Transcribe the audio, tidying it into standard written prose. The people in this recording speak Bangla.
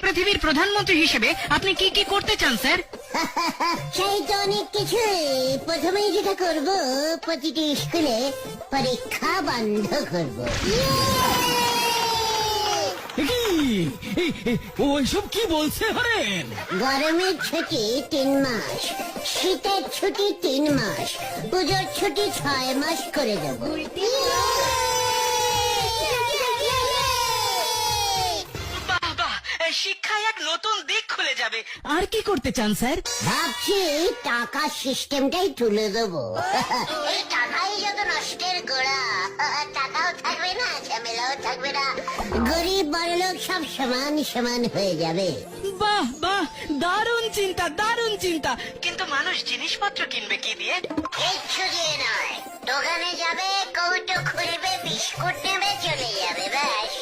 পৃথিবীর প্রধানমন্ত্রী হিসেবে আপনি কি কি করতে চান স্যার? সেই তো অনেক কিছু। প্রথমেই যেটা করব, প্রতিটি স্কুলে পরীক্ষা বন্ধ করব। ওইসব কি বলছে হরেন? গরমের ছুটি 3 মাস, শীতের ছুটি 3 মাস, পুজোর ছুটি 6 মাস করে দেব। বাহ বাহ, শিক্ষায় এক নতুন দিক খুলে যাবে। আর কি করতে চান স্যার? ভাবছি টাকা সিস্টেমটাই তুলে দেবো। এই টাকাই যত নষ্টের গোড়া, টাকাও থাকবে না, ঝামেলাও থাকবে না, গরিব বড়লোক সব সমান সমান হয়ে যাবে। বাহ বাহ, দারুণ চিন্তা, দারুণ চিন্তা। কিন্তু মানুষ জিনিসপত্র কিনবে কি দিয়ে? কিচ্ছু দিয়ে নয়, দোকানে যাবে, কৌটো খুলবে, বিস্কুট নেবে, চলে যাবে, ব্যাস।